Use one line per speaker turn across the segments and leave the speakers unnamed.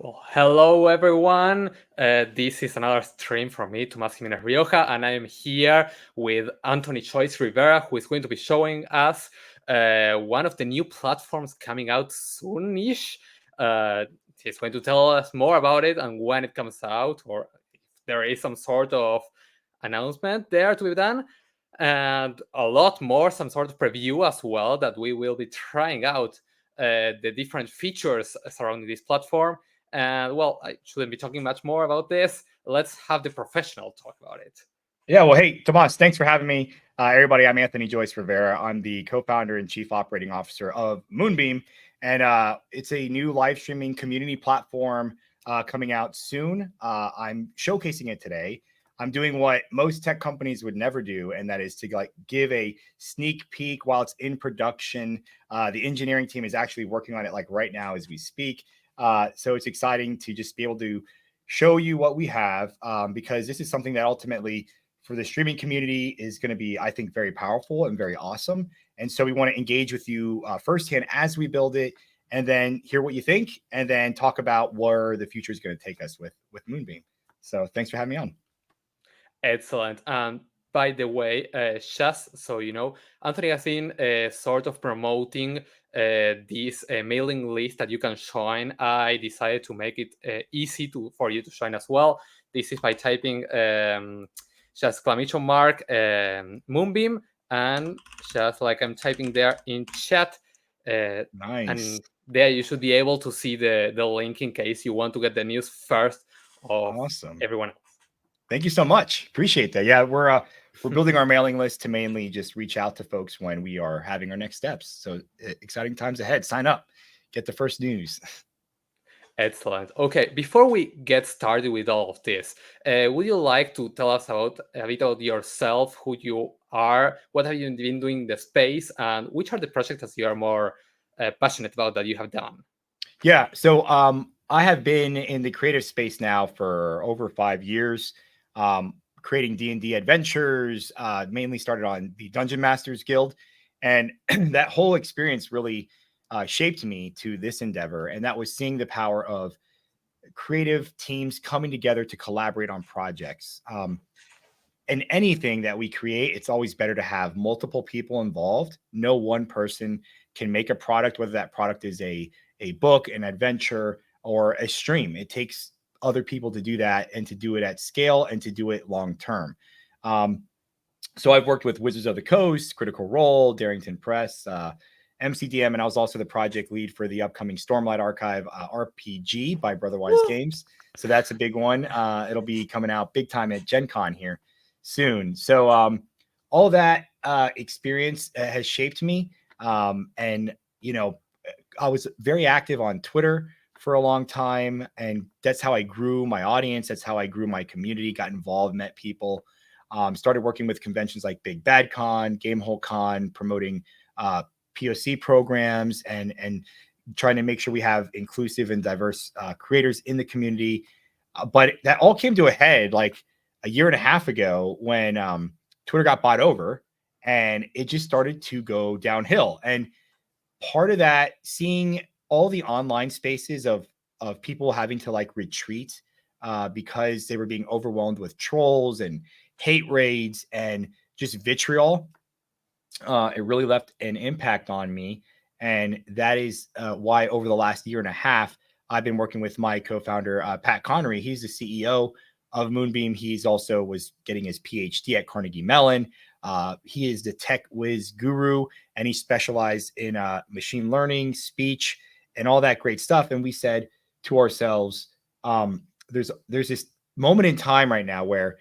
Well, hello everyone. This is another stream from me, Tomas Jimenez Rioja, and I am here with Anthony Joyce Rivera, who is going to be showing us one of the new platforms coming out soonish. He's going to tell us more about it and when it comes out, or if there is some sort of announcement there to be done, and a lot more, some sort of preview as well that we will be trying out the different features surrounding this platform. And well, I shouldn't be talking much more about this. Let's have the professional talk about it.
Yeah, well, hey, Tomas, thanks for having me. Everybody, I'm Anthony Joyce Rivera. I'm the co-founder and chief operating officer of MOONBEAM, and it's a new live streaming community platform coming out soon. I'm showcasing it today. I'm doing what most tech companies would never do, and that is to give a sneak peek while it's in production. The engineering team is actually working on it right now as we speak. So it's exciting to just be able to show you what we have because this is something that ultimately for the streaming community is going to be, I think, very powerful and very awesome. And so we want to engage with you firsthand as we build it, and then hear what you think, and then talk about where the future is going to take us with MOONBEAM. So thanks for having me on.
Excellent. And by the way, just so you know, Anthony has been sort of promoting this mailing list that you can join. I decided to make it easy for you to join as well. This is by typing just exclamation mark MOONBEAM, and just like I'm typing there in chat.
Nice.
And there you should be able to see the link in case you want to get the news first of
Awesome.
everyone else.
Thank you so much. Appreciate that. Yeah, we're building our mailing list to mainly just reach out to folks when we are having our next steps. So exciting times ahead. Sign up, get the first news.
Excellent. Okay, before we get started with all of this, would you like to tell us about a bit about yourself, who you are, what have you been doing in the space, and which are the projects that you are more passionate about that you have done?
Yeah, so I have been in the creative space now for over 5 years, creating D&D adventures. Mainly started on the Dungeon Masters Guild, and that whole experience really shaped me to this endeavor. And that was seeing the power of creative teams coming together to collaborate on projects. And anything that we create, it's always better to have multiple people involved. No one person can make a product, whether that product is a book, an adventure, or a stream. It takes other people to do that, and to do it at scale, and to do it long term. So I've worked with Wizards of the Coast, Critical Role, Darrington Press, MCDM, and I was also the project lead for the upcoming Stormlight Archive RPG by Brotherwise Games. So that's a big one. It'll be coming out big time at Gen Con here soon. So all that experience has shaped me. And, you know, I was very active on Twitter for a long time, and that's how I grew my audience. That's how I grew my community, got involved, met people, started working with conventions like Big Bad Con, Gamehole Con, promoting POC programs, and trying to make sure we have inclusive and diverse creators in the community. But that all came to a head like a year and a half ago when Twitter got bought over, and it just started to go downhill. And part of that, seeing all the online spaces of people having to retreat because they were being overwhelmed with trolls and hate raids and just vitriol, it really left an impact on me. And that is why over the last year and a half, I've been working with my co-founder, Pat Connery. He's the CEO of MOONBEAM. He's also was getting his PhD at Carnegie Mellon. He is the tech whiz guru, and he specialized in machine learning, speech, and all that great stuff. And we said to ourselves, there's this moment in time right now where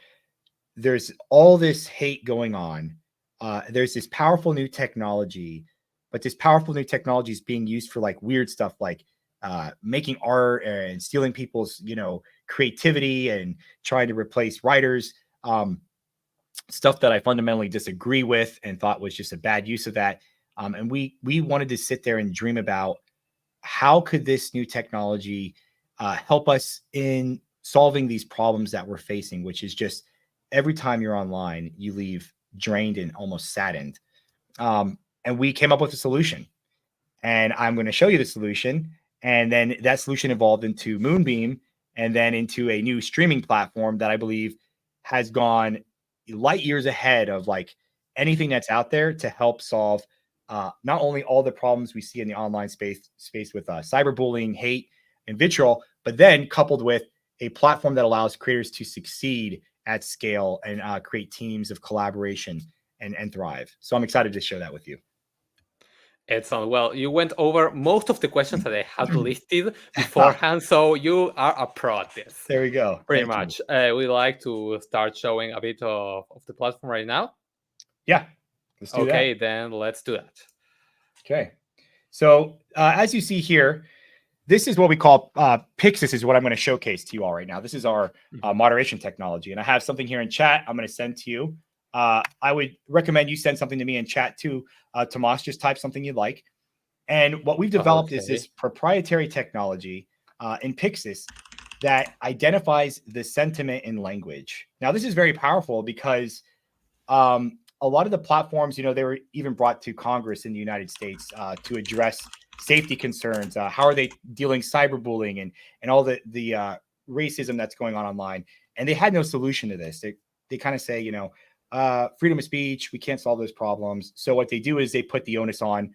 there's all this hate going on. There's this powerful new technology, but this powerful new technology is being used for weird stuff, like making art and stealing people's, creativity and trying to replace writers. Stuff that I fundamentally disagree with and thought was just a bad use of that. And we wanted to sit there and dream about how could this new technology help us in solving these problems that we're facing, which is just every time you're online, you leave drained and almost saddened. And we came up with a solution, and I'm going to show you the solution. And then that solution evolved into MOONBEAM and then into a new streaming platform that I believe has gone light years ahead of like anything that's out there to help solve not only all the problems we see in the online space with cyberbullying, hate, and vitriol, but then coupled with a platform that allows creators to succeed at scale and create teams of collaboration and thrive. So I'm excited to share that with you.
Excellent. Well, you went over most of the questions that I had listed beforehand, so you are a pro at this.
There we go.
Pretty much. We'd like to start showing a bit of the platform right now.
Yeah. Let's do
okay,
that.
Then let's do that.
Okay. So as you see here, this is what we call Pyxis is what I'm going to showcase to you all right now. This is our moderation technology. And I have something here in chat I'm going to send to you. I would recommend you send something to me in chat too. Tomas, just type something you'd like. And what we've developed is this proprietary technology in Pyxis that identifies the sentiment in language. Now, this is very powerful because a lot of the platforms, they were even brought to Congress in the United States to address safety concerns. How are they dealing cyberbullying and all the racism that's going on online? And they had no solution to this. They kind of say, freedom of speech, we can't solve those problems. So what they do is they put the onus on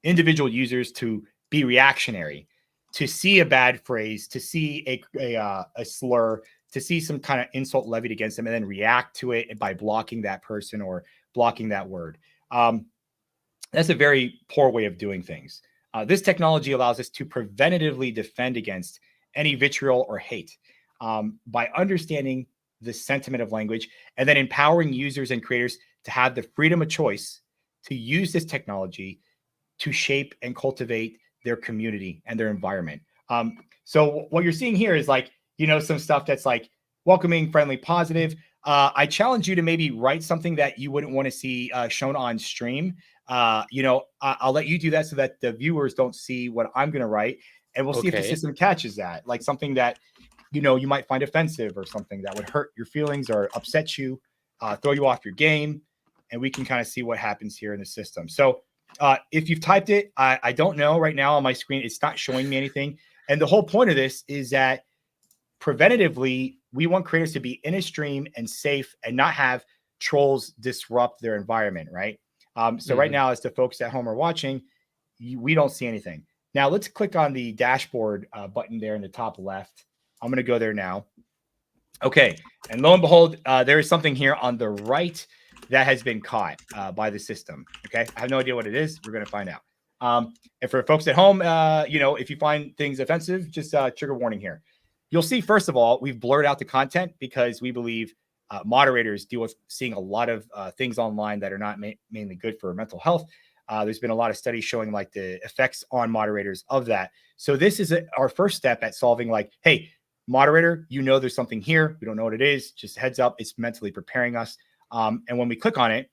individual users to be reactionary, to see a bad phrase, to see a slur, to see some kind of insult levied against them, and then react to it by blocking that person or blocking that word. That's a very poor way of doing things. This technology allows us to preventatively defend against any vitriol or hate by understanding the sentiment of language and then empowering users and creators to have the freedom of choice to use this technology to shape and cultivate their community and their environment. So what you're seeing here is like, some stuff that's like welcoming, friendly, positive. I challenge you to maybe write something that you wouldn't want to see shown on stream. I'll let you do that so that the viewers don't see what I'm going to write. And we'll see if the system catches that, like something that, you might find offensive or something that would hurt your feelings or upset you, throw you off your game. And we can kind of see what happens here in the system. So if you've typed it, I don't know right now on my screen, it's not showing me anything. And the whole point of this is that preventatively, we want creators to be in a stream and safe and not have trolls disrupt their environment, right? So right now, as the folks at home are watching, we don't see anything. Now let's click on the dashboard button there in the top left. I'm going to go there now. Okay. And lo and behold, there is something here on the right that has been caught by the system. Okay. I have no idea what it is. We're going to find out. And for folks at home, if you find things offensive, just trigger warning here. You'll see, first of all, we've blurred out the content because we believe moderators deal with seeing a lot of things online that are not mainly good for mental health. There's been a lot of studies showing like the effects on moderators of that. So this is our first step at solving like, hey, moderator, there's something here. We don't know what it is. Just heads up. It's mentally preparing us. And when we click on it,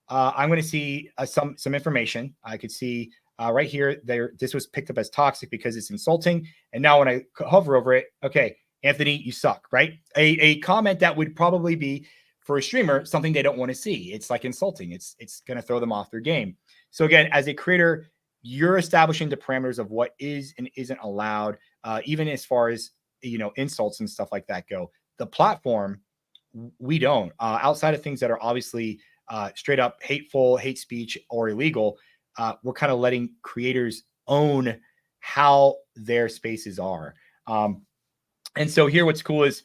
I'm going to see some information. I could see right here, this was picked up as toxic because it's insulting. And now when I hover over it, okay, Anthony, you suck, right? A comment that would probably be for a streamer, something they don't want to see. It's like insulting. It's going to throw them off their game. So again, as a creator, you're establishing the parameters of what is and isn't allowed, even as far as, insults and stuff like that go. The platform, we don't. Outside of things that are obviously straight up hateful, hate speech, or illegal, we're kind of letting creators own how their spaces are. And so here, what's cool is,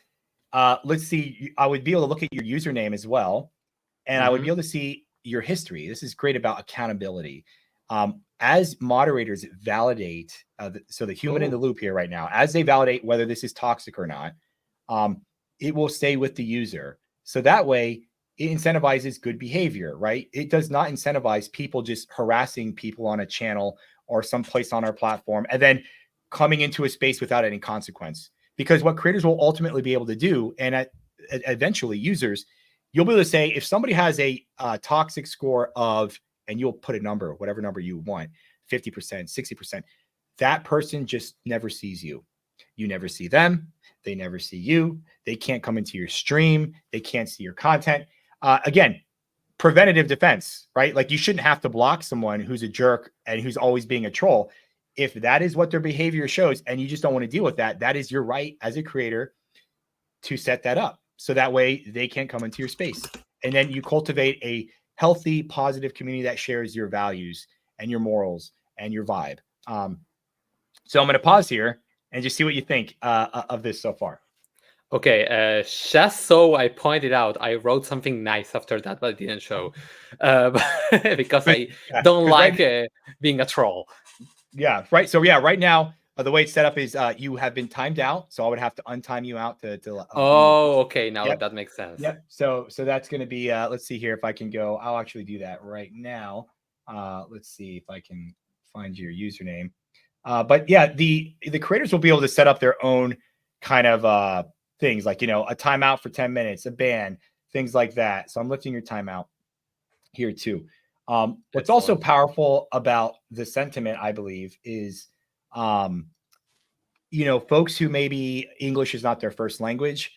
let's see, I would be able to look at your username as well. And I would be able to see your history. This is great about accountability. As moderators validate, so the human in the loop here right now, as they validate whether this is toxic or not, it will stay with the user. So that way it incentivizes good behavior, right? It does not incentivize people just harassing people on a channel or someplace on our platform and then coming into a space without any consequence. Because what creators will ultimately be able to do, and eventually users, you'll be able to say, if somebody has a toxic score of, and you'll put a number, whatever number you want, 50%, 60%, that person just never sees you. You never see them. They never see you. They can't come into your stream. They can't see your content. Again, preventative defense, right? Like you shouldn't have to block someone who's a jerk and who's always being a troll. If that is what their behavior shows and you just don't want to deal with that, that is your right as a creator to set that up. So that way they can't come into your space. And then you cultivate a healthy, positive community that shares your values and your morals and your vibe. So I'm going to pause here and just see what you think of this so far.
Okay, just so I pointed out, I wrote something nice after that, but I didn't show because I don't like being a troll.
Yeah, right. So yeah, right now the way it's set up is you have been timed out, so I would have to untime you out to.
Oh, okay, now
Yep.
that makes sense.
Yep. So that's going to be. Let's see here if I can go. I'll actually do that right now. Let's see if I can find your username. But yeah, the creators will be able to set up their own kind of things, like, you know, a timeout for 10 minutes, a ban, things like that. So I'm lifting your timeout here too. What's also powerful about the sentiment, I believe, is, you know, folks who maybe English is not their first language.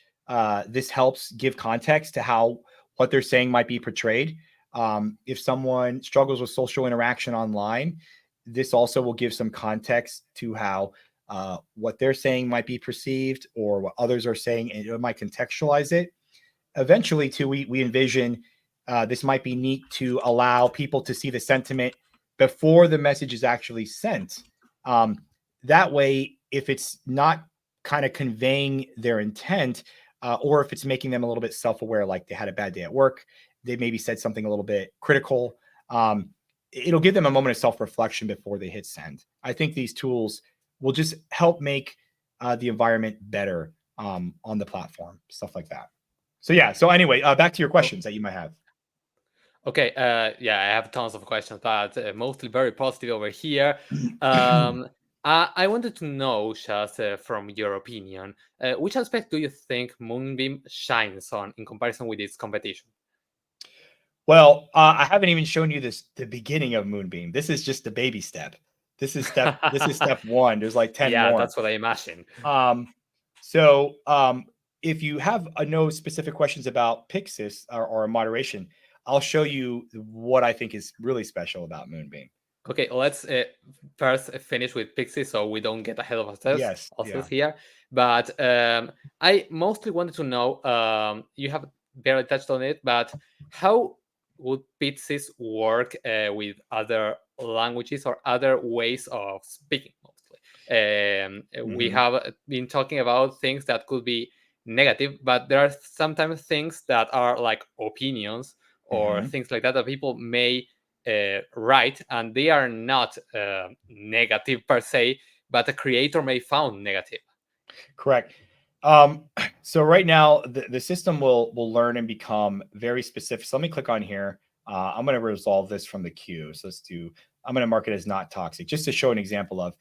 This helps give context to how what they're saying might be portrayed. If someone struggles with social interaction online, this also will give some context to how what they're saying might be perceived or what others are saying, and it might contextualize it. Eventually, too, we envision this might be neat to allow people to see the sentiment before the message is actually sent. That way, if it's not kind of conveying their intent, or if it's making them a little bit self-aware, like they had a bad day at work, they maybe said something a little bit critical, it'll give them a moment of self-reflection before they hit send. I think these tools will just help make the environment better on the platform, stuff like that. So yeah. So anyway, back to your questions that you might have.
Okay. Yeah, I have tons of questions, but mostly very positive over here. I wanted to know, just from your opinion, which aspect do you think Moonbeam shines on in comparison with its competition?
Well, I haven't even shown you the beginning of Moonbeam. This is just the baby step. This is step one. There's like 10
yeah,
more.
that's what I imagine.
So if you have no specific questions about Pyxis or moderation, I'll show you what I think is really special about Moonbeam.
Okay, let's first finish with Pyxis so we don't get ahead of ourselves here. But I mostly wanted to know, you have barely touched on it, but how would Pyxis work with other languages or other ways of speaking mostly? We have been talking about things that could be negative, but there are sometimes things that are like opinions or things like that people may write, and they are not negative per se, but a creator may found negative.
Correct. So right now the system will learn and become very specific. So let me click on here. I'm going to resolve this from the queue. So I'm going to mark it as not toxic, just to show an example of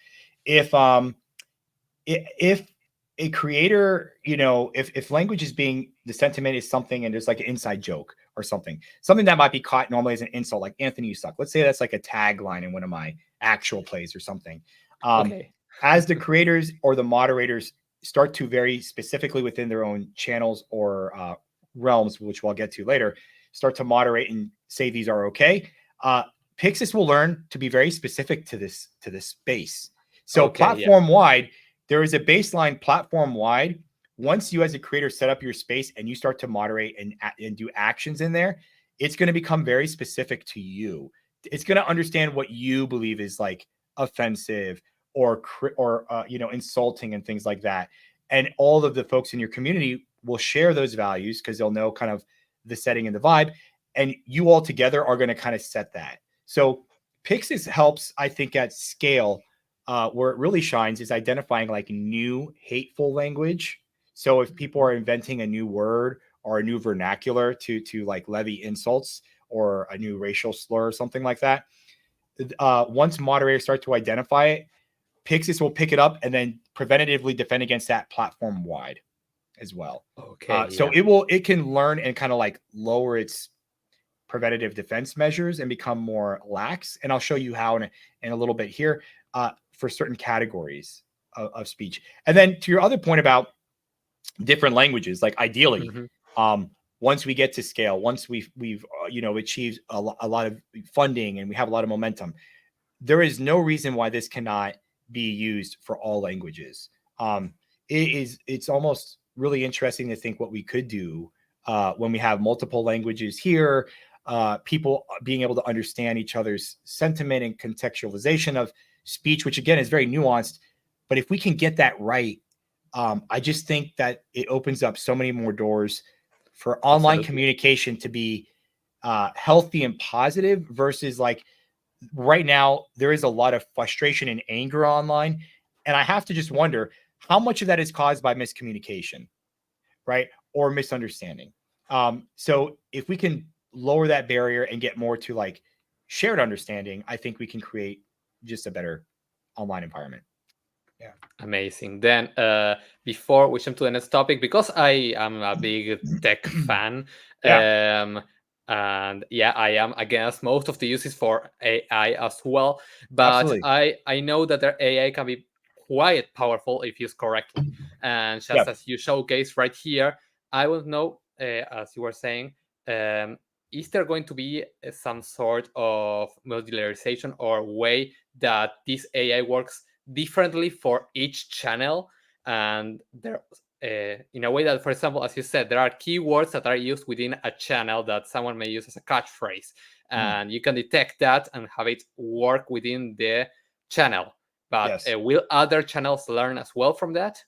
if a creator, you know, if language is being, the sentiment is something and there's like an inside joke or something that might be caught normally as an insult, like Anthony, you suck. Let's say that's like a tagline in one of my actual plays or something. As the creators or the moderators start to very specifically within their own channels or realms, which we'll get to later, start to moderate and say these are okay, Pyxis will learn to be very specific to this space. So platform wide, there is a baseline platform wide. Once you as a creator set up your space and you start to moderate and do actions in there, it's going to become very specific to you. It's going to understand what you believe is like offensive or you know, insulting and things like that. And all of the folks in your community will share those values because they'll know kind of the setting and the vibe. And you all together are going to kind of set that. So Pyxis helps, I think, at scale. Where it really shines is identifying like new hateful language. So if people are inventing a new word or a new vernacular to like levy insults or a new racial slur or something like that, once moderators start to identify it, Pyxis will pick it up and then preventatively defend against that platform wide as well. So it can learn and kind of like lower its preventative defense measures and become more lax. And I'll show you how in a little bit here. For certain categories of speech. And then to your other point about different languages, like ideally, once we get to scale, once we've you know, achieved a lot of funding and we have a lot of momentum, there is no reason why this cannot be used for all languages. It's almost really interesting to think what we could do when we have multiple languages here, people being able to understand each other's sentiment and contextualization of speech, which again is very nuanced. But if we can get that right, I just think that it opens up so many more doors for online
Absolutely.
communication to be healthy and positive versus like right now, there is a lot of frustration and anger online. And I have to just wonder how much of that is caused by miscommunication, right? Or misunderstanding. So if we can lower that barrier and get more to like shared understanding, I think we can create just a better online environment. Yeah.
Amazing. Then, before we jump to the next topic, because I am a big tech fan,
Yeah.
and yeah, I am against most of the uses for AI as well. But
Absolutely.
I know that their AI can be quite powerful if used correctly. And
Yeah.
just as you showcase right here, I want to know, as you were saying, um, is there going to be some sort of modularization or way that this AI works differently for each channel, and there in a way that, for example, as you said, there are keywords that are used within a channel that someone may use as a catchphrase,
Mhm.
and you can detect that and have it work within the channel. But
Yes.
will other channels learn as well from that?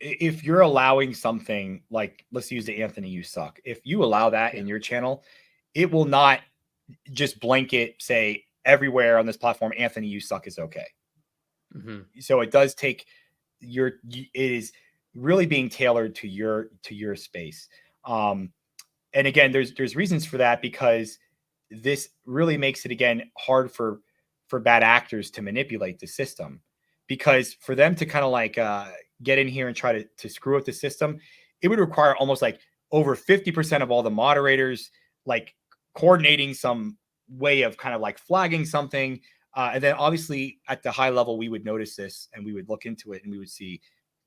If you're allowing something like, let's use the Anthony, you suck. If you allow that
Yeah.
in your channel, it will not just blanket say everywhere on this platform, Anthony, you suck is okay.
Mm-hmm.
So it does take it is really being tailored to your space. Um, and again, there's reasons for that because this really makes it again hard for bad actors to manipulate the system, because for them to kind of like get in here and try to screw up the system, it would require almost like over 50% of all the moderators like coordinating some way of kind of like flagging something. And then obviously at the high level, we would notice this and we would look into it and we would see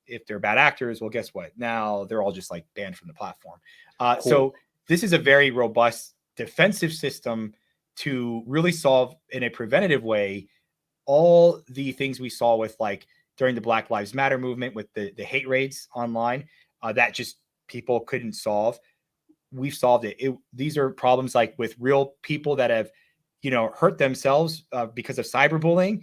if they're bad actors. Well, guess what? Now they're all just like banned from the platform.
Cool.
So this is a very robust defensive system to really solve in a preventative way all the things we saw with like during the Black Lives Matter movement with the hate raids online that just people couldn't solve. We've solved it. These are problems like with real people that have, hurt themselves because of cyberbullying.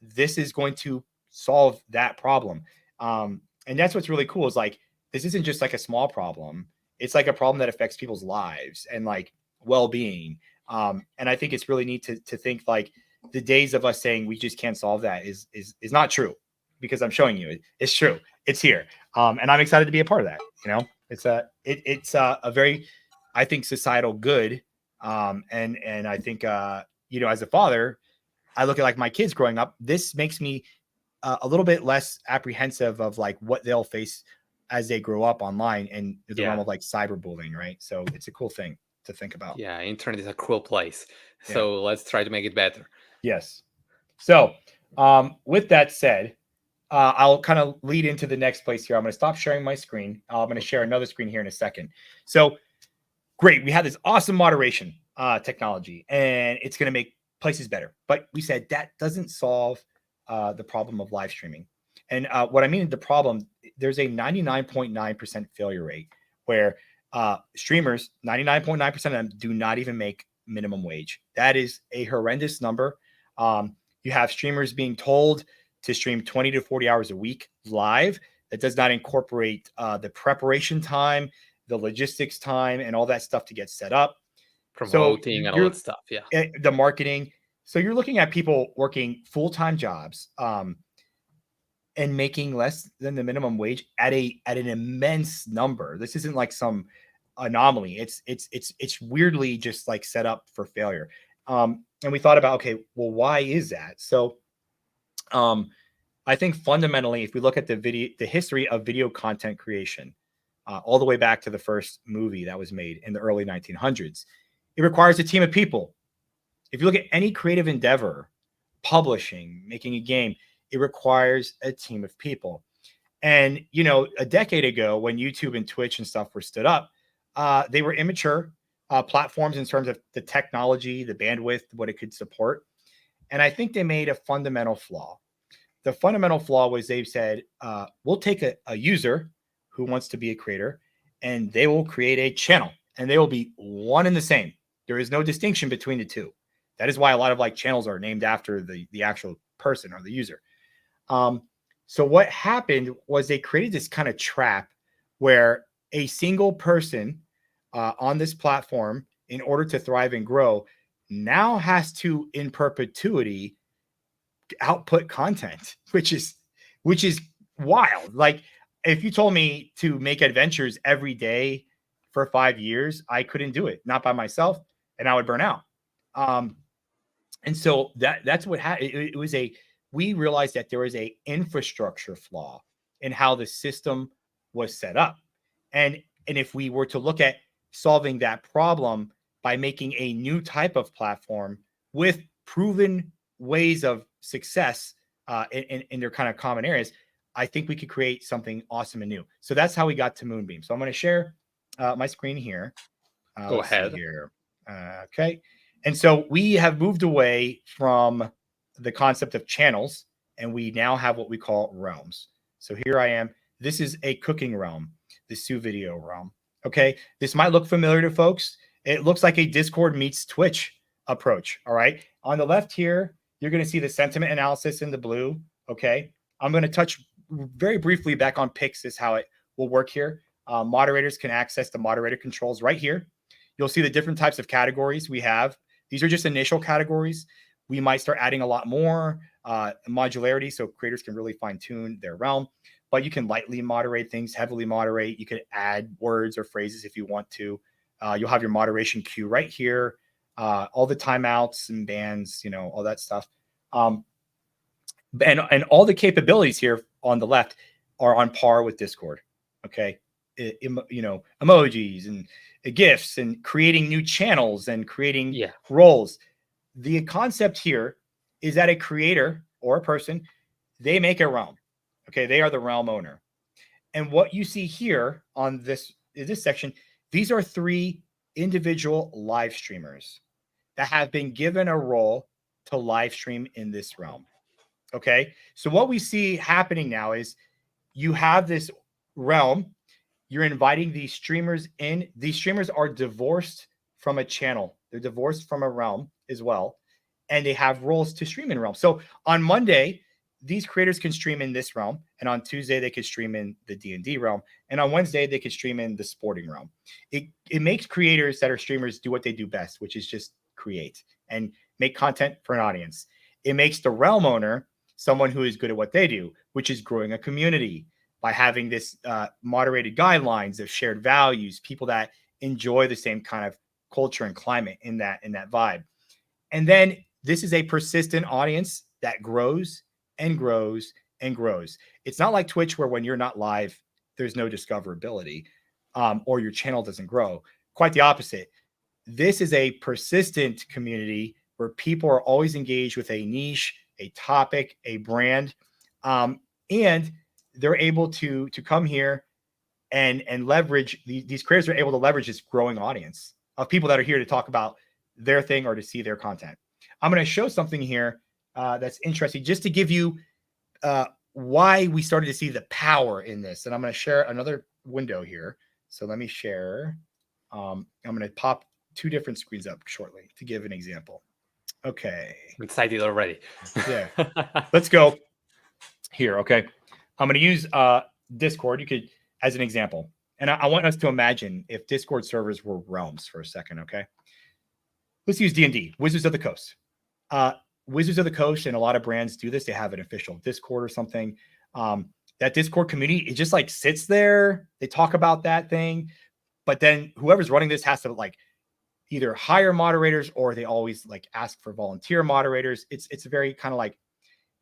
This is going to solve that problem. And that's what's really cool is like, this isn't just like a small problem. It's like a problem that affects people's lives and like well-being. And I think it's really neat to think like the days of us saying we just can't solve that is not true, because I'm showing you it's true. It's here. And I'm excited to be a part of that. It's a very, I think, societal good. And I think, as a father, I look at like my kids growing up. This makes me a little bit less apprehensive of like what they'll face as they grow up online and the realm
Yeah.
of like cyberbullying, right? So it's a cool thing to think about.
Yeah. Internet is a cruel place.
Yeah.
So let's try to make it better.
Yes. So with that said, I'll kind of lead into the next place here. I'm going to stop sharing my screen. I'm going to share another screen here in a second. So great. We have this awesome moderation technology and it's going to make places better. But we said that doesn't solve the problem of live streaming. And what I mean, the problem, there's a 99.9% failure rate where streamers, 99.9% of them do not even make minimum wage. That is a horrendous number. You have streamers being told to stream 20 to 40 hours a week live. That does not incorporate the preparation time, the logistics time, and all that stuff to get set up. So
Promoting and all
you're
that stuff. Yeah.
the marketing. So you're looking at people working full-time jobs and making less than the minimum wage at an immense number. This isn't like some anomaly. It's weirdly just like set up for failure. And we thought about, okay, well, why is that? So I think fundamentally, if we look at the history of video content creation, all the way back to the first movie that was made in the early 1900s, it requires a team of people. If you look at any creative endeavor, publishing, making a game, it requires a team of people. And, a decade ago when YouTube and Twitch and stuff were stood up, they were immature platforms in terms of the technology, the bandwidth, what it could support. And I think they made a fundamental flaw. The fundamental flaw was they've said, we'll take a user who wants to be a creator and they will create a channel and they will be one and the same. There is no distinction between the two. That is why a lot of like channels are named after the actual person or the user. So what happened was they created this kind of trap where a single person on this platform, in order to thrive and grow, now has to, in perpetuity, output content, which is wild. Like if you told me to make adventures every day for 5 years, I couldn't do it, not by myself, and I would burn out. And so that's what happened. It was we realized that there was a infrastructure flaw in how the system was set up. And if we were to look at solving that problem by making a new type of platform with proven ways of success in their kind of common areas, I think we could create something awesome and new. So that's how we got to Moonbeam. So I'm going to share my screen here.
Go ahead.
Here. Okay. And so we have moved away from the concept of channels, and we now have what we call realms. So here I am. This is a cooking realm, the sous video realm. Okay. This might look familiar to folks. It looks like a Discord meets Twitch approach. All right. On the left here, you're going to see the sentiment analysis in the blue. Okay. I'm going to touch very briefly back on Pyxis, how it will work here. Moderators can access the moderator controls right here. You'll see the different types of categories we have. These are just initial categories. We might start adding a lot more modularity so creators can really fine tune their realm. But you can lightly moderate things, heavily moderate. You could add words or phrases if you want to. You'll have your moderation queue right here. All the timeouts and bans, all that stuff. And all the capabilities here on the left are on par with Discord. Okay. Emojis and GIFs and creating new channels and creating roles. The concept here is that a creator or a person, they make a realm. Okay. They are the realm owner. And what you see here on this section, these are 3 individual live streamers that have been given a role to live stream in this realm. Okay. So what we see happening now is you have this realm. You're inviting these streamers in. These streamers are divorced from a channel. They're divorced from a realm as well. And they have roles to stream in realm. So on Monday, these creators can stream in this realm. And on Tuesday, they could stream in the D&D realm. And on Wednesday, they could stream in the sporting realm. It makes creators that are streamers do what they do best, which is just create and make content for an audience. It makes the realm owner someone who is good at what they do, which is growing a community by having this moderated guidelines of shared values, people that enjoy the same kind of culture and climate in that vibe. And then this is a persistent audience that grows and grows and grows. It's not like Twitch where when you're not live, there's no discoverability or your channel doesn't grow. Quite the opposite. This is a persistent community where people are always engaged with a niche, a topic, a brand, and they're able to come here and leverage these creators are able to leverage this growing audience of people that are here to talk about their thing or to see their content. I'm going to show something here that's interesting just to give you why we started to see the power in this. And I'm going to share another window here. So let me share. I'm going to pop 2 different screens up shortly to give an example. Okay.
I'm excited already.
Yeah. Let's go here. Okay. I'm going to use Discord. You could as an example. And I want us to imagine if Discord servers were realms for a second. Okay. Let's use D&D, Wizards of the Coast. Wizards of the Coast and a lot of brands do this. They have an official Discord or something. That Discord community, it just like sits there. They talk about that thing. But then whoever's running this has to like either hire moderators or they always like ask for volunteer moderators. It's a very kind of like,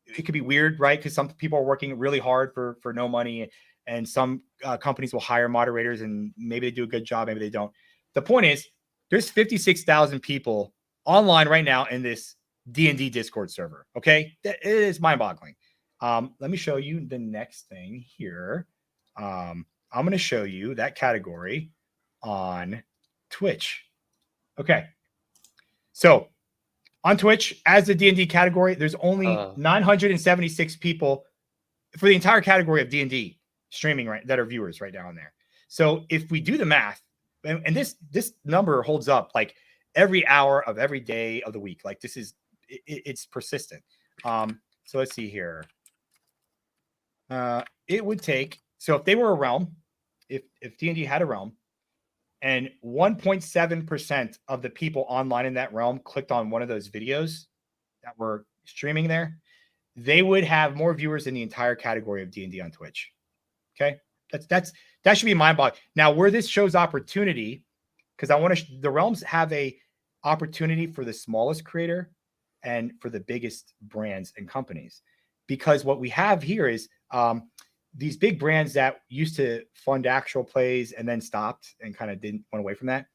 it could be weird, right? Because some people are working really hard for no money, and some companies will hire moderators and maybe they do a good job, maybe they don't. The point is there's 56,000 people online right now in this D&D Discord server. Okay. It is mind boggling. Let me show you the next thing here. I'm going to show you that category on Twitch. Okay. So On Twitch, as the D&D category, there's only 976 people for the entire category of D&D streaming that are viewers right now on there. So if we do the math, and this number holds up like every hour of every day of the week, like this is it's persistent. So let's see here. It would take, so if they were a realm, if D&D had a realm, and 1.7% of the people online in that realm clicked on one of those videos that were streaming there, they would have more viewers than the entire category of D&D on Twitch. Okay, that should be mind-boggling. Now, where this shows opportunity, because I want to, the realms have a opportunity for the smallest creator and for the biggest brands and companies, because what we have here is these big brands that used to fund actual plays and then stopped and kind of went away from that.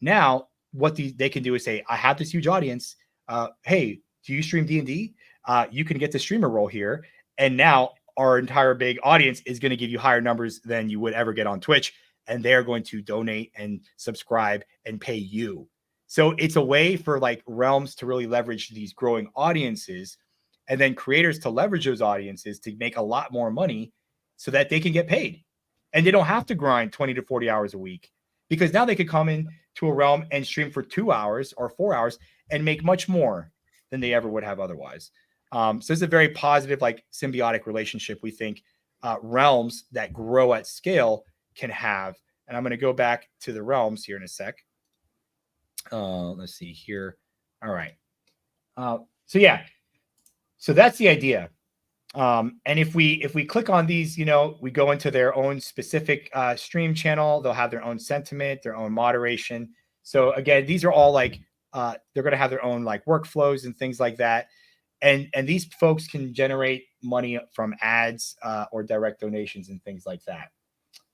Now, what they can do is say, I have this huge audience. Hey, do you stream D&D? You can get the streamer role here. And now our entire big audience is going to give you higher numbers than you would ever get on Twitch. And they're going to donate and subscribe and pay you. So it's a way for like realms to really leverage these growing audiences, and then creators to leverage those audiences to make a lot more money so that they can get paid. And they don't have to grind 20 to 40 hours a week, because now they could come in to a realm and stream for 2 hours or 4 hours and make much more than they ever would have otherwise. So it's a very positive, like symbiotic relationship we think realms that grow at scale can have. And I'm going to go back to the realms here in a sec. Let's see here. All right. So yeah, so that's the idea. And if we click on these, you know, we go into their own specific stream channel. They'll have their own sentiment, their own moderation. So again, these are all like they're going to have their own like workflows and things like that. And these folks can generate money from ads or direct donations and things like that.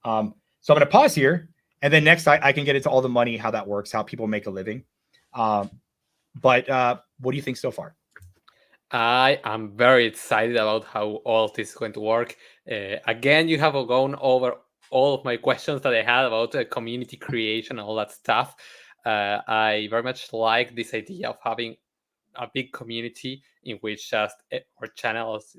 So I'm going to pause here, and then next I can get into all the money, how that works, how people make a living. But what do you think so far?
I am very excited about how all this is going to work. Again, you have gone over all of my questions that I had about community creation and all that stuff. I very much like this idea of having a big community in which just or channels,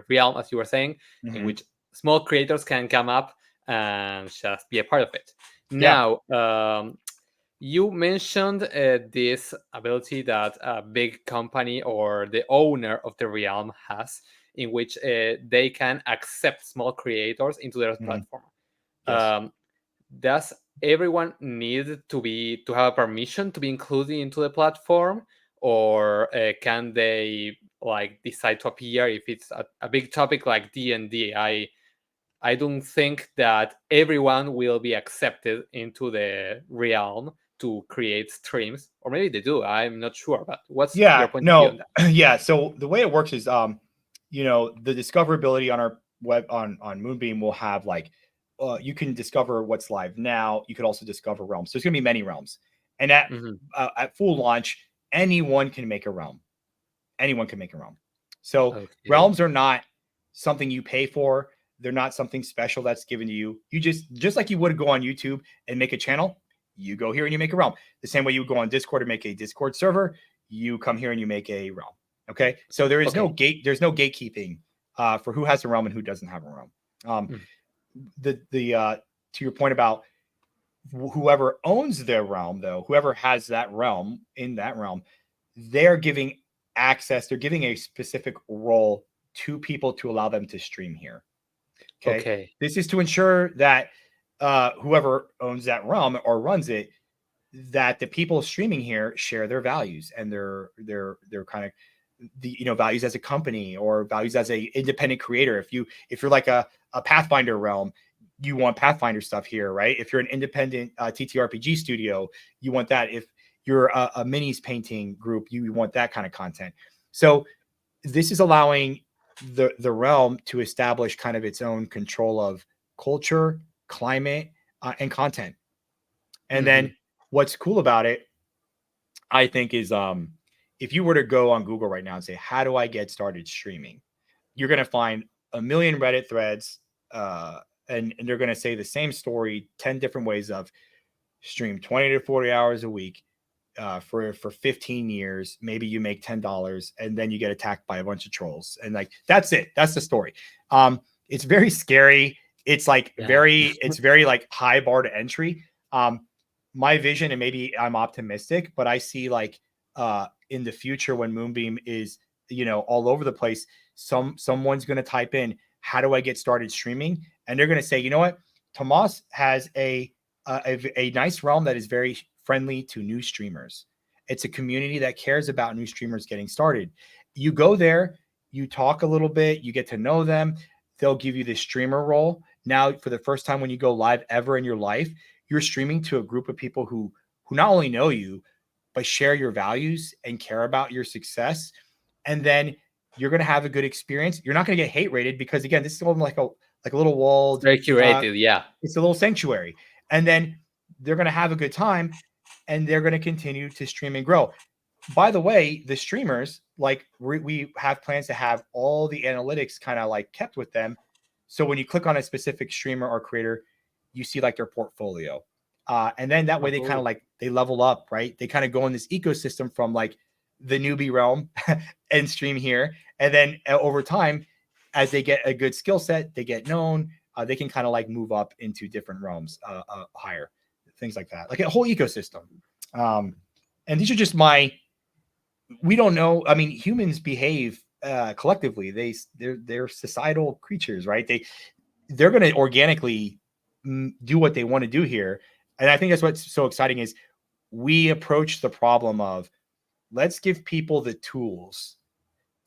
realm, as you were saying, in which small creators can come up and just be a part of it.
Yeah.
Now, you mentioned this ability that a big company or the owner of the realm has, in which they can accept small creators into their platform.
Yes.
Does everyone need to have a permission to be included into the platform, or can they like decide to appear if it's a big topic like D&D? I don't think that everyone will be accepted into the realm to create streams, or maybe they do. I'm not sure, but what's your point of view on that?
Yeah. So the way it works is, you know, the discoverability on our web on Moonbeam will have like, you can discover what's live now. You could also discover realms. So there's going to be many realms, and at full launch, anyone can make a realm. Anyone can make a realm. So realms are not something you pay for. They're not something special that's given to you. You just like you would go on YouTube and make a channel, you go here and you make a realm. The same way you would go on Discord and make a Discord server, you come here and you make a realm. Okay. So there is no gatekeeping for who has a realm and who doesn't have a realm. To your point about whoever owns their realm, though, whoever has that realm in that realm, they're giving access, they're giving a specific role to people to allow them to stream here. Okay. This is to ensure that whoever owns that realm or runs it, that the people streaming here share their values and their kind of values as a company or values as a independent creator. If you're like a Pathfinder realm, you want Pathfinder stuff here, right? If you're an independent TTRPG studio, you want that. If you're a minis painting group, you want that kind of content. So this is allowing the realm to establish kind of its own control of culture, climate, and content. And then what's cool about it, I think, is if you were to go on Google right now and say, how do I get started streaming? You're going to find a million Reddit threads, and they're going to say the same story 10 different ways of stream 20 to 40 hours a week. for 15 years. Maybe you make $10 and then you get attacked by a bunch of trolls. And like, that's it. That's the story. It's very scary. It's like it's very like high bar to entry. My vision, and maybe I'm optimistic, but I see like in the future when Moonbeam is, all over the place, someone's going to type in, how do I get started streaming? And they're going to say, you know what? Tomas has a nice realm that is very friendly to new streamers. It's a community that cares about new streamers getting started. You go there, you talk a little bit, you get to know them. They'll give you the streamer role. Now, for the first time when you go live ever in your life, you're streaming to a group of people who not only know you, but share your values and care about your success. And then you're going to have a good experience. You're not going to get hate rated because, again, this is like a little walled,
very curated.
It's a little sanctuary. And then they're going to have a good time and they're going to continue to stream and grow. By the way, the streamers, like we have plans to have all the analytics kind of like kept with them. So when you click on a specific streamer or creator, you see like their portfolio. And then that way they kind of like, they level up, right? They kind of go in this ecosystem from like the newbie realm and stream here. And then over time, as they get a good skill set, they get known, they can kind of like move up into different realms higher, things like that, like a whole ecosystem. And these are just we don't know. I mean, humans behave collectively. They're societal creatures, right? They're going to organically do what they want to do here. And I think that's what's so exciting is we approach the problem of, let's give people the tools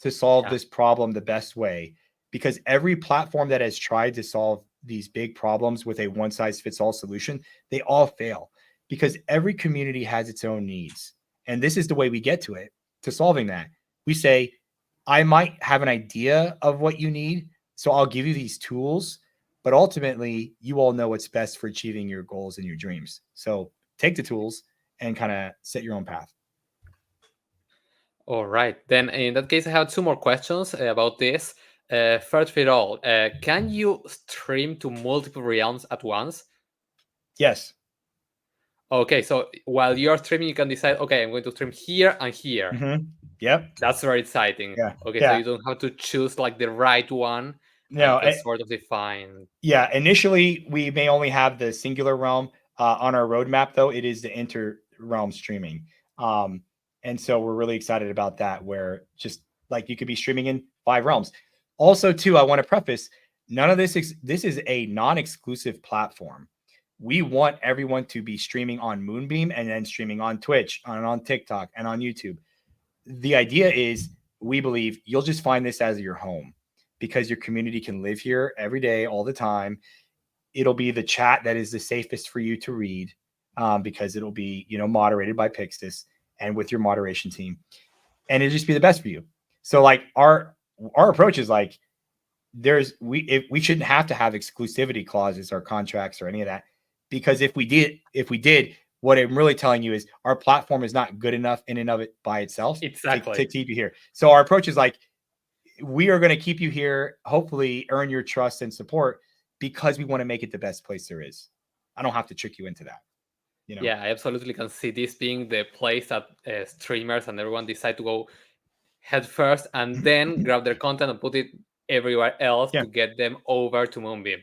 to solve this problem the best way, because every platform that has tried to solve these big problems with a one-size-fits-all solution, they all fail because every community has its own needs. And this is the way we get to solving that. We say, I might have an idea of what you need, so I'll give you these tools, but ultimately you all know what's best for achieving your goals and your dreams. So take the tools and kind of set your own path.
All right. Then in that case, I have two more questions about this. First of all, can you stream to multiple realms at once?
Yes.
Okay, so while you're streaming, you can decide, okay, I'm going to stream here and here.
Mm-hmm. Yep.
That's very exciting.
Yeah.
Okay, so you don't have to choose like the right one.
No,
you can sort of define.
Yeah, initially we may only have the singular realm on our roadmap, though it is the inter-realm streaming. And so we're really excited about that, where just like you could be streaming in 5 realms. Also, too, I want to preface, none of this is a non-exclusive platform. We want everyone to be streaming on Moonbeam and then streaming on Twitch, on TikTok, and on YouTube. The idea is, we believe you'll just find this as your home because your community can live here every day, all the time. It'll be the chat that is the safest for you to read because it'll be, moderated by Pyxis and with your moderation team, and it'll just be the best for you. So like our approach is like, we shouldn't have to have exclusivity clauses or contracts or any of that, because if we did, what I'm really telling you is our platform is not good enough in and of it by itself to keep you here. So our approach is like, we are going to keep you here, hopefully earn your trust and support, because we want to make it the best place there is. I don't have to trick you into that.
Yeah, I absolutely can see this being the place that streamers and everyone decide to go head first and then grab their content and put it everywhere else to get them over to Moonbeam.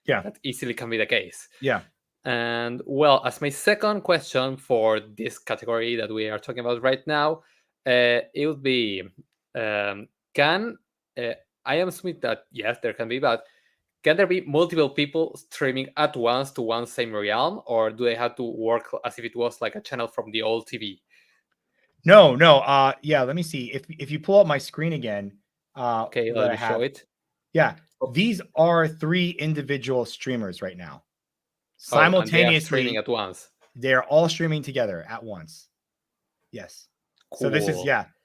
Yeah,
that easily can be the case.
Yeah.
And well, as my second question for this category that we are talking about right now, it would be, I am assuming that yes, there can be, but can there be multiple people streaming at once to one same realm, or do they have to work as if it was like a channel from the old TV?
No. Yeah, let me see. If you pull up my screen again,
okay, let me show it.
Yeah, these are 3 individual streamers right now.
Simultaneously, they are streaming at once.
They're all streaming together at once. Yes. Cool.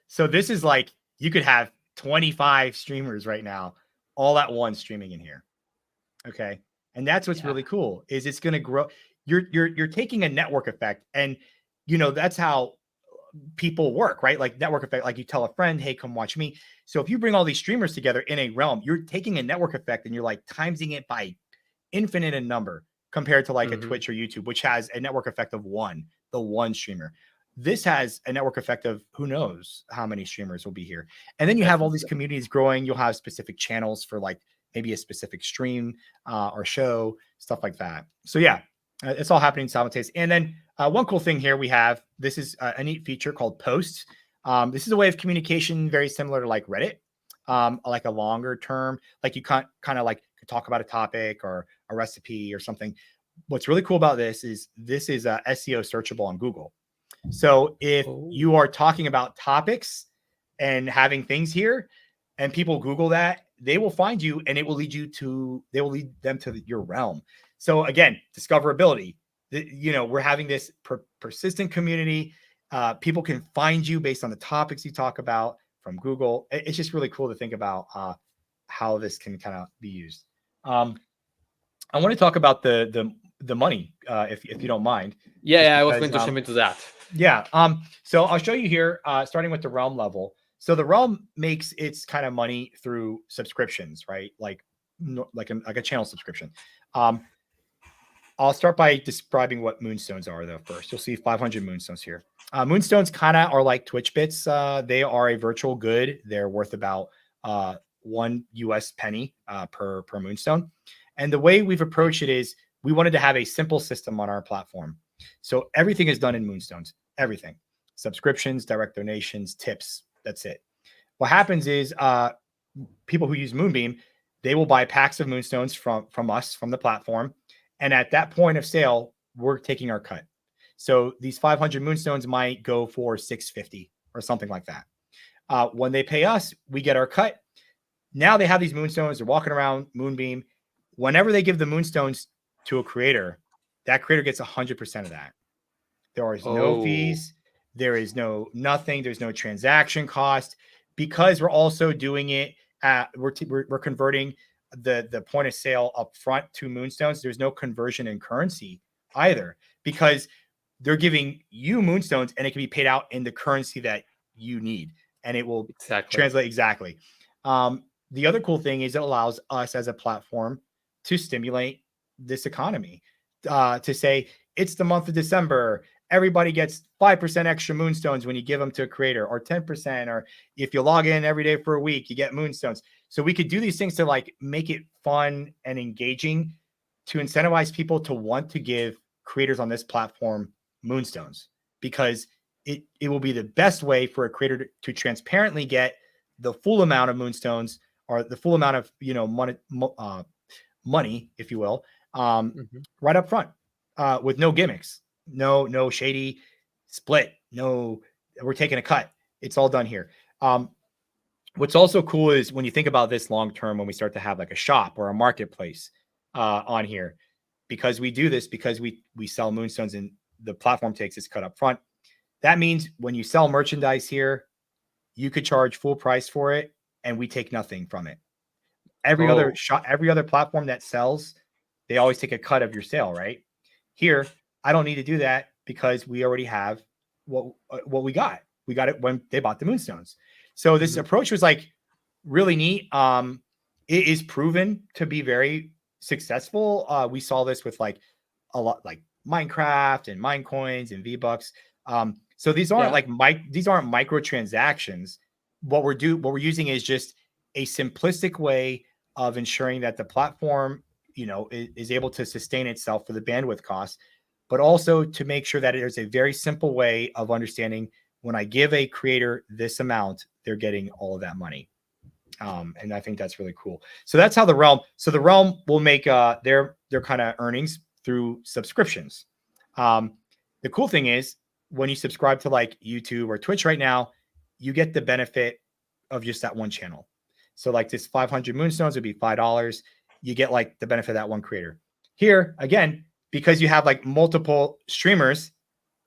So this is like, you could have 25 streamers right now, all at once streaming in here. Okay. And that's what's really cool, is it's going to grow. You're taking a network effect, and that's how people work, right? Like network effect, like you tell a friend, hey, come watch me. So if you bring all these streamers together in a realm, you're taking a network effect and you're like timesing it by infinite in number, compared to like a Twitch or YouTube, which has a network effect of the one streamer. this has a network effect of who knows how many streamers will be here. And then you have
Definitely.
all these communities growing. You'll have specific channels for like maybe a specific stream or show, stuff like that. So yeah, it's all happening simultaneously. And then one cool thing here we have, this is a neat feature called posts. This is a way of communication very similar to like Reddit, like a longer term, like you can't kind of like talk about a topic or a recipe or something. What's really cool about this is SEO searchable on Google. So if you are talking about topics and having things here and people Google that, they will find you and it will lead them to your realm. So again, discoverability, we're having this persistent community. People can find you based on the topics you talk about from Google. It's just really cool to think about how this can kind of be used. I want to talk about the money, if you don't mind.
Yeah, I was going to jump into that.
Yeah. So I'll show you here, starting with the realm level. So the realm makes its kind of money through subscriptions, right? Like a channel subscription. I'll start by describing what moonstones are though first. You'll see 500 moonstones here. Moonstones kind of are like Twitch bits. They are a virtual good. They're worth about 1 US penny per moonstone. And the way we've approached it is we wanted to have a simple system on our platform. So everything is done in moonstones, everything. Subscriptions, direct donations, tips, that's it. What happens is people who use Moonbeam, they will buy packs of moonstones from us, from the platform. And at that point of sale, we're taking our cut. So these 500 moonstones might go for $650 or something like that. When they pay us, we get our cut. Now they have these moonstones. They're walking around Moonbeam. Whenever they give the moonstones to a creator, that creator gets 100% of that. There is no fees. There is nothing. There's no transaction cost because we're also doing it. We're converting the point of sale up front to moonstones. There's no conversion in currency either because they're giving you moonstones and it can be paid out in the currency that you need and it will translate exactly. The other cool thing is it allows us as a platform to stimulate this economy, to say it's the month of December. Everybody gets 5% extra moonstones when you give them to a creator, or 10%, or if you log in every day for a week, you get moonstones. So we could do these things to like make it fun and engaging to incentivize people to want to give creators on this platform moonstones, because it will be the best way for a creator to transparently get the full amount of moonstones, or the full amount of money, if you will, right up front, with no gimmicks, no shady split, no we're taking a cut. It's all done here. What's also cool is when you think about this long term, when we start to have like a shop or a marketplace on here, because we do this, because we sell moonstones and the platform takes its cut up front. That means when you sell merchandise here, you could charge full price for it and we take nothing from it. Every other shop, every other platform that sells, they always take a cut of your sale, right? Here, I don't need to do that because we already have what we got. We got it when they bought the moonstones. So this approach was like really neat. It is proven to be very successful. We saw this with like a lot, like Minecraft and Minecoins and V-Bucks. So these aren't these aren't microtransactions. What we're using is just a simplistic way of ensuring that the platform, is able to sustain itself for the bandwidth costs, but also to make sure that there's a very simple way of understanding when I give a creator this amount, they're getting all of that money. And I think that's really cool. So that's how the realm will make their kind of earnings through subscriptions. The cool thing is when you subscribe to like YouTube or Twitch right now, you get the benefit of just that one channel. So like this 500 moonstones would be $5. You get like the benefit of that one creator. Here, again, because you have like multiple streamers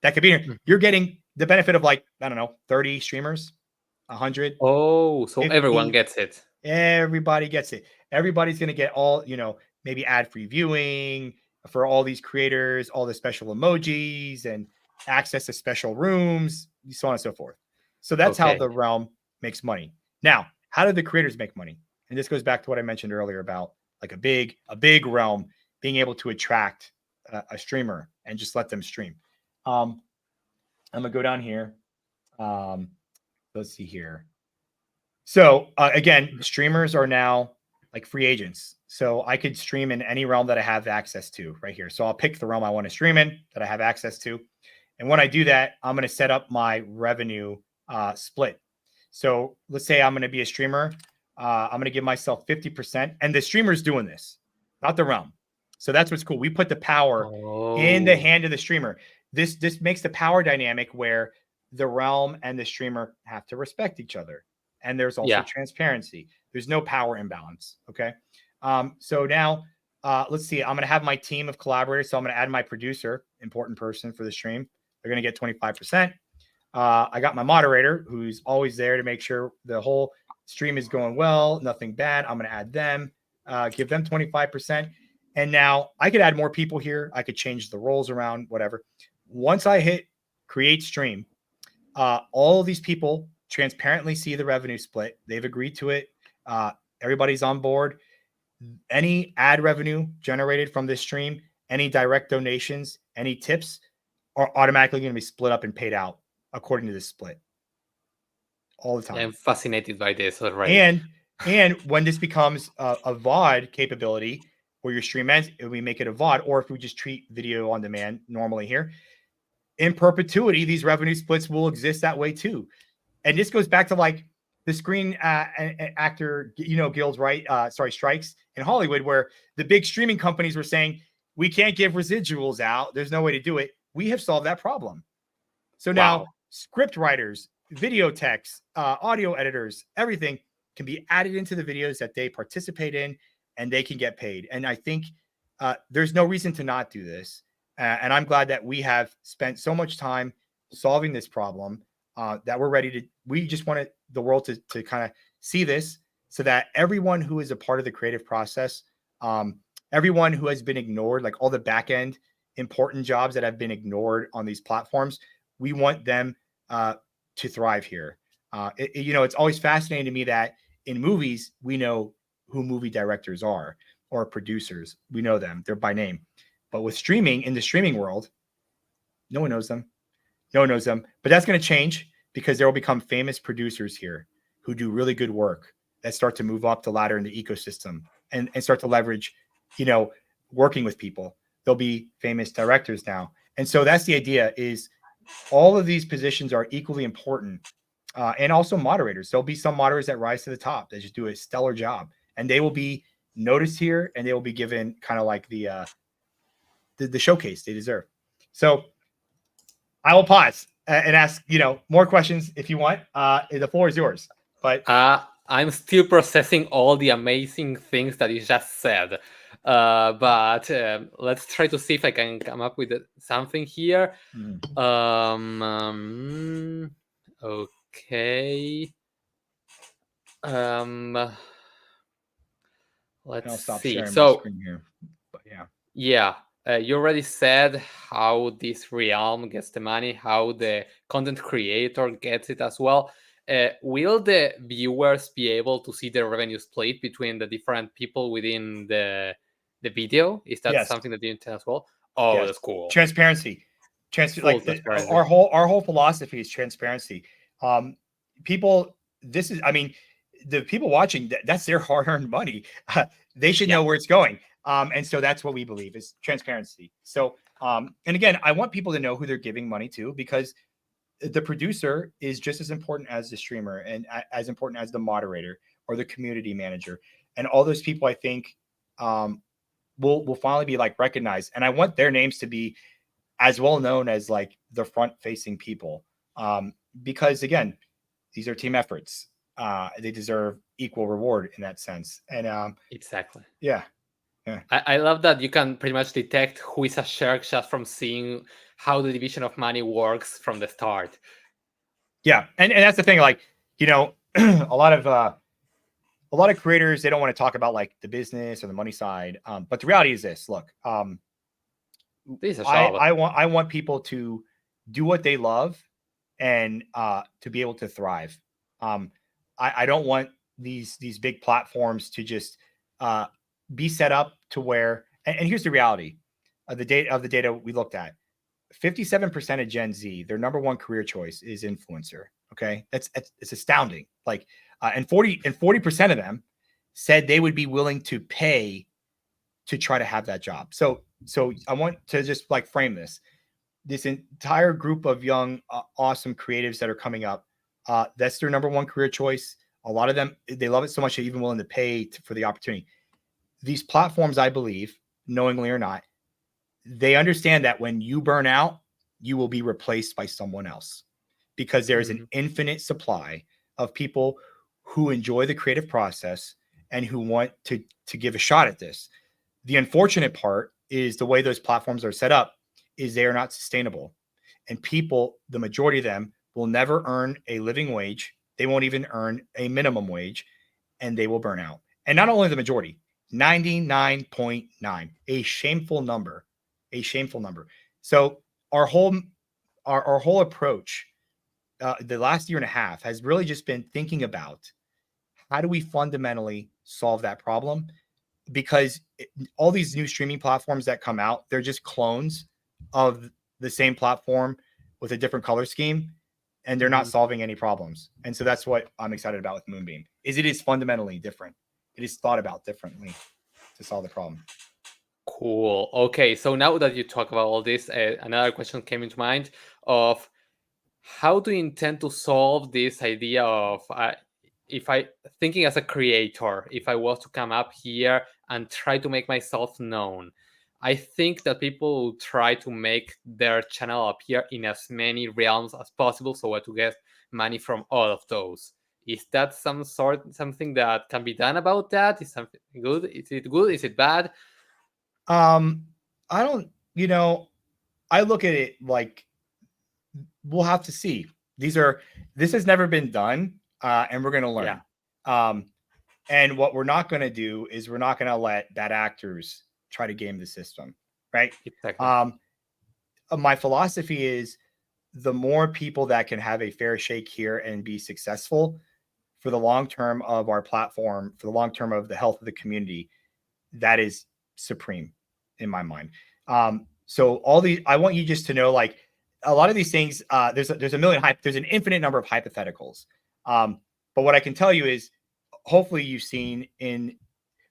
that could be here, you're getting the benefit of like, I don't know, 30 streamers, 100.
So 50, everyone gets it.
Everybody gets it. Everybody's going to get all, maybe ad-free viewing for all these creators, all the special emojis and access to special rooms, so on and so forth. So that's how the realm makes money. Now, how do the creators make money? And this goes back to what I mentioned earlier about like a big realm being able to attract a streamer and just let them stream. I'm gonna go down here. Let's see here. So again, streamers are now like free agents. So I could stream in any realm that I have access to right here. So I'll pick the realm I want to stream in that I have access to. And when I do that, I'm going to set up my revenue split. So let's say I'm going to be a streamer. I'm going to give myself 50%. And the streamer's doing this, not the realm. So that's what's cool. We put the power in the hand of the streamer. This makes the power dynamic where the realm and the streamer have to respect each other. And there's also transparency. There's no power imbalance. Okay. So now let's see. I'm going to have my team of collaborators. So I'm going to add my producer, important person for the stream. They're going to get 25%. I got my moderator who's always there to make sure the whole stream is going well, nothing bad. I'm going to add them, give them 25%. And now I could add more people here. I could change the roles around, whatever. Once I hit create stream, all of these people transparently see the revenue split. They've agreed to it. Everybody's on board. Any ad revenue generated from this stream, any direct donations, any tips are automatically going to be split up and paid out according to this split all the time.
I'm fascinated by this already.
And when this becomes a VOD capability where your stream ends, if we make it a VOD, or if we just treat video on demand normally here, in perpetuity, these revenue splits will exist that way too. And this goes back to like the Screen Actor, guilds, right? Strikes in Hollywood, where the big streaming companies were saying, we can't give residuals out. There's no way to do it. We have solved that problem. So now script writers, video techs, audio editors, everything can be added into the videos that they participate in, and they can get paid. And I think there's no reason to not do this. And I'm glad that we have spent so much time solving this problem that we're ready to. We just want the world to kind of see this, so that everyone who is a part of the creative process, everyone who has been ignored, like all the back end important jobs that have been ignored on these platforms, we want them to thrive here. It's always fascinating to me that in movies, we know who movie directors are or producers. We know them. They're by name. But with streaming, in the streaming world, no one knows them. No one knows them. But that's going to change, because there will become famous producers here who do really good work that start to move up the ladder in the ecosystem and start to leverage, working with people. There'll be famous directors now. And so that's the idea, is all of these positions are equally important. And also moderators. There'll be some moderators that rise to the top that just do a stellar job, and they will be noticed here, and they will be given kind of like the showcase they deserve. So I will pause and ask, more questions if you want. The floor is yours. But
I'm still processing all the amazing things that you just said. But let's try to see if I can come up with something here. Okay. Let's see. So,
screen here. But
yeah, you already said how this realm gets the money, how the content creator gets it as well. Will the viewers be able to see the revenue split between the different people within the video? Is that something that you intend as well? Oh, yes. That's cool.
Transparency. Our whole philosophy is transparency. People, the people watching, that's their hard-earned money. They should know where it's going. And so that's what we believe is transparency. So, and again, I want people to know who they're giving money to, because the producer is just as important as the streamer, and as important as the moderator or the community manager. And all those people, I think, will finally be like recognized. And I want their names to be as well known as like the front facing people. Because again, these are team efforts. They deserve equal reward in that sense. And
exactly.
Yeah.
I love that you can pretty much detect who is a shark just from seeing how the division of money works from the start.
Yeah, and that's the thing. Like, a lot of creators, they don't want to talk about like the business or the money side. But the reality is this: look, I want people to do what they love, and to be able to thrive. I don't want these big platforms to just be set up to where. And here's the reality of the data we looked at. 57% of Gen Z, their number one career choice is influencer. Okay, it's astounding. Like, and 40% of them said they would be willing to pay to try to have that job. So I want to just like frame this entire group of young, awesome creatives that are coming up. That's their number one career choice. A lot of them, they love it so much they're even willing to pay for the opportunity. These platforms, I believe, knowingly or not, they understand that when you burn out, you will be replaced by someone else, because there is an infinite supply of people who enjoy the creative process and who want to give a shot at this. The unfortunate part is the way those platforms are set up is they are not sustainable. And people, the majority of them, will never earn a living wage. They won't even earn a minimum wage, and they will burn out. And not only the majority, 99.9, a shameful number, a shameful number. So our whole approach the last year and a half has really just been thinking about how do we fundamentally solve that problem? Because all these new streaming platforms that come out, they're just clones of the same platform with a different color scheme, and they're not solving any problems. And so that's what I'm excited about with Moonbeam, is it is fundamentally different. It is thought about differently to solve the problem.
Cool. Okay, so now that you talk about all this, another question came into mind of how do you intend to solve this idea of if I thinking as a creator, if I was to come up here and try to make myself known, I think that people will try to make their channel appear in as many realms as possible so as to get money from all of those. Is that something that can be done about that? Is something good? Is it good? Is it bad?
I don't, I look at it like we'll have to see. This has never been done, and we're going to learn. Yeah. And what we're not going to do is we're not going to let bad actors try to game the system, right?
Exactly.
My philosophy is the more people that can have a fair shake here and be successful for the long term of our platform, for the long term of the health of the community, that is supreme in my mind. So I want you just to know, like, a lot of these things, there's an infinite number of hypotheticals. But what I can tell you is, hopefully you've seen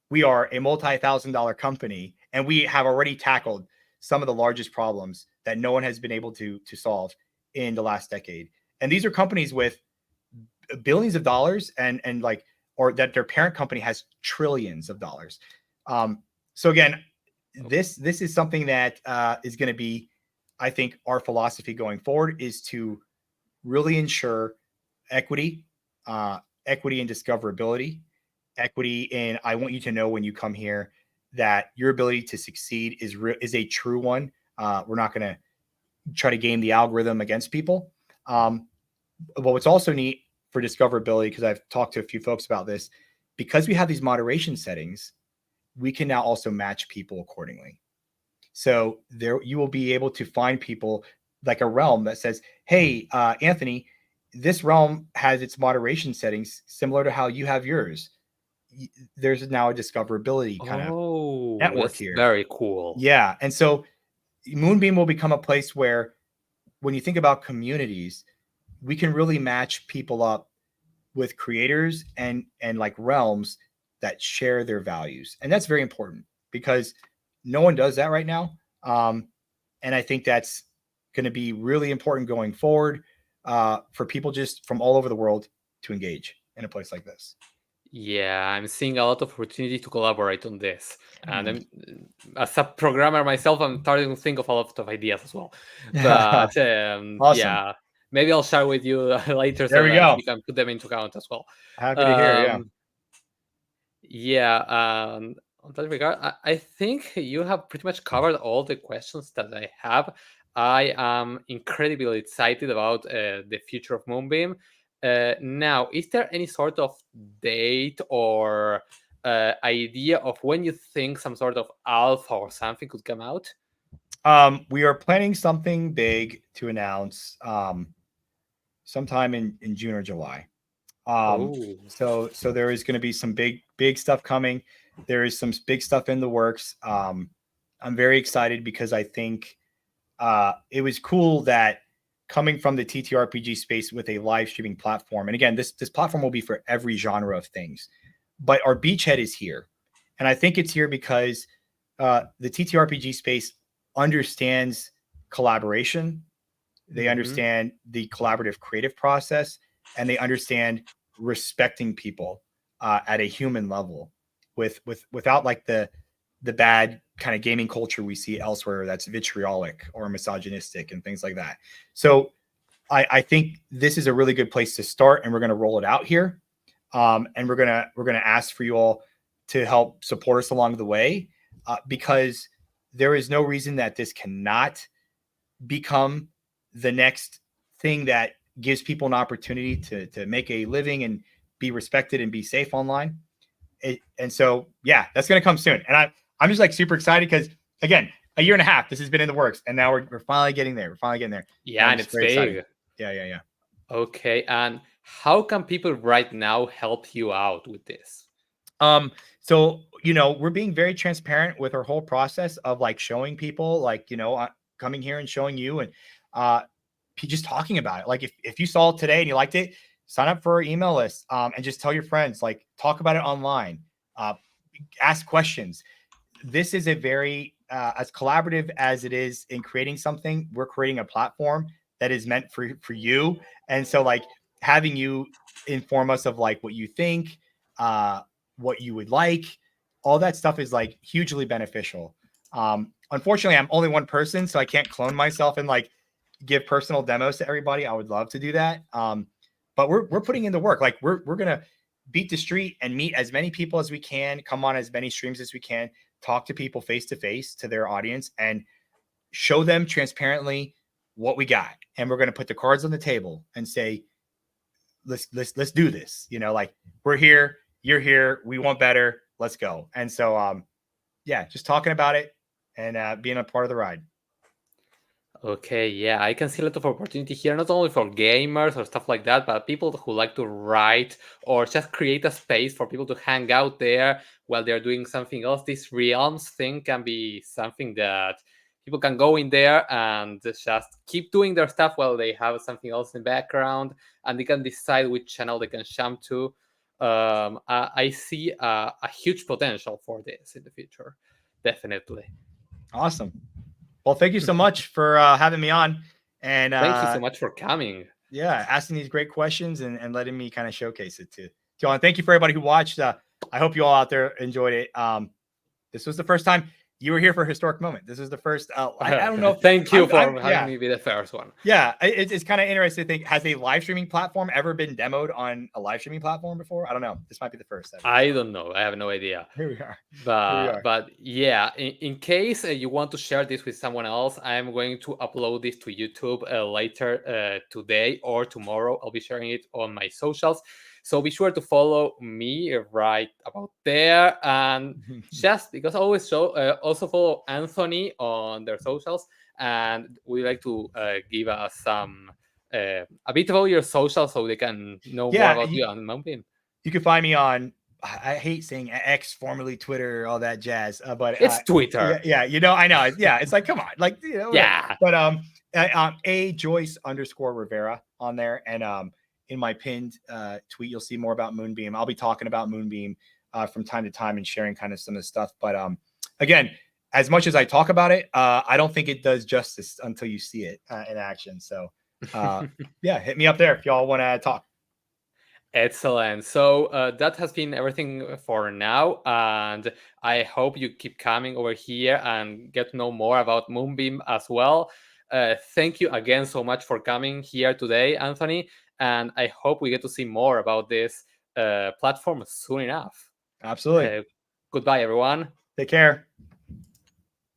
we are a multi-$1,000 company, and we have already tackled some of the largest problems that no one has been able to solve in the last decade. And these are companies with billions of dollars or that their parent company has trillions of dollars. So again, this is something that is going to be, I think, our philosophy going forward is to really ensure equity and discoverability, equity in, I want you to know when you come here that your ability to succeed is a true one. We're not going to try to game the algorithm against people. But what's also neat for discoverability, because I've talked to a few folks about this, because we have these moderation settings, we can now also match people accordingly. So there, you will be able to find people like a realm that says, hey, Anthony, this realm has its moderation settings similar to how you have yours. There's now a discoverability kind of network here.
Very cool.
Yeah. And so Moonbeam will become a place where, when you think about communities, we can really match people up with creators and like realms that share their values. And that's very important, because no one does that right now. And I think that's going to be really important going forward for people just from all over the world to engage in a place like this.
Yeah, I'm seeing a lot of opportunity to collaborate on this. And as a programmer myself, I'm starting to think of a lot of ideas as well. But
awesome.
Yeah, maybe I'll share with you later so that you can put them into account as well.
Happy to hear, yeah.
Yeah, on that regard, I think you have pretty much covered all the questions that I have. I am incredibly excited about the future of Moonbeam. Now, is there any sort of date or idea of when you think some sort of alpha or something could come out?
We are planning something big to announce sometime in June or July. So there is going to be some big stuff coming. There is some big stuff in the works. I'm very excited because I think it was cool that coming from the TTRPG space with a live streaming platform, and again, this platform will be for every genre of things, but our beachhead is here, and I think it's here because the TTRPG space understands collaboration, they understand the collaborative creative process, and they understand respecting people at a human level, without like the bad kind of gaming culture we see elsewhere that's vitriolic or misogynistic and things like that. So I think this is a really good place to start, and we're going to roll it out here, and we're gonna ask for you all to help support us along the way, because there is no reason that this cannot become the next thing that gives people an opportunity to make a living and be respected and be safe online. And so, yeah, that's going to come soon. And I'm just like super excited because, again, a year and a half, this has been in the works, and now we're finally getting there. We're finally getting there.
Yeah, and it's big.
Excited. Yeah.
Okay, and how can people right now help you out with this?
So, we're being very transparent with our whole process of like showing people, like, coming here and showing you, and just talking about it. Like if you saw it today and you liked it, sign up for our email list, and just tell your friends, like talk about it online, ask questions. This is a very, as collaborative as it is in creating something, we're creating a platform that is meant for you. And so like having you inform us of like what you think, what you would like, all that stuff is like hugely beneficial. Unfortunately, I'm only one person, so I can't clone myself and like give personal demos to everybody. I would love to do that. But we're putting in the work. Like we're gonna beat the street and meet as many people as we can, come on as many streams as we can, talk to people face to face, to their audience, and show them transparently what we got. And we're gonna put the cards on the table and say, let's do this. Like we're here, you're here, we want better, let's go. And so yeah, just talking about it and being a part of the ride.
Okay, yeah, I can see a lot of opportunity here, not only for gamers or stuff like that, but people who like to write or just create a space for people to hang out there while they're doing something else. This realms thing can be something that people can go in there and just keep doing their stuff while they have something else in the background, and they can decide which channel they can jump to. I see a huge potential for this in the future, definitely.
Awesome. Well, thank you so much for having me on. And
thank you so much for coming.
Yeah, asking these great questions and letting me kind of showcase it to you all. And thank you for everybody who watched. I hope you all out there enjoyed it. This was the first time you were here for a historic moment. This is the first. I don't know.
Thank you for having me be the first one.
Yeah, it's kind of interesting to think. Has a live streaming platform ever been demoed on a live streaming platform before? I don't know. This might be the first ever.
I don't know. I have no idea.
Here we are.
But yeah, in case you want to share this with someone else, I'm going to upload this to YouTube later today or tomorrow. I'll be sharing it on my socials. So be sure to follow me right about there, and just because I always show, also follow Anthony on their socials, and we like to give us some a bit about your socials so they can know more about you on MOONBEAM.
You can find me on, I hate saying X, formerly Twitter, all that jazz, but
it's Twitter.
Yeah, I know. Yeah, it's like, come on, like,
yeah.
But a Joyce _Rivera on there, and in my pinned tweet, you'll see more about MOONBEAM. I'll be talking about MOONBEAM from time to time and sharing kind of some of the stuff. But again, as much as I talk about it, I don't think it does justice until you see it in action. So yeah, hit me up there if y'all want to talk.
Excellent. So that has been everything for now, and I hope you keep coming over here and get to know more about MOONBEAM as well. Thank you again so much for coming here today, Anthony, and I hope we get to see more about this platform soon enough.
Absolutely.
Goodbye, everyone.
Take care.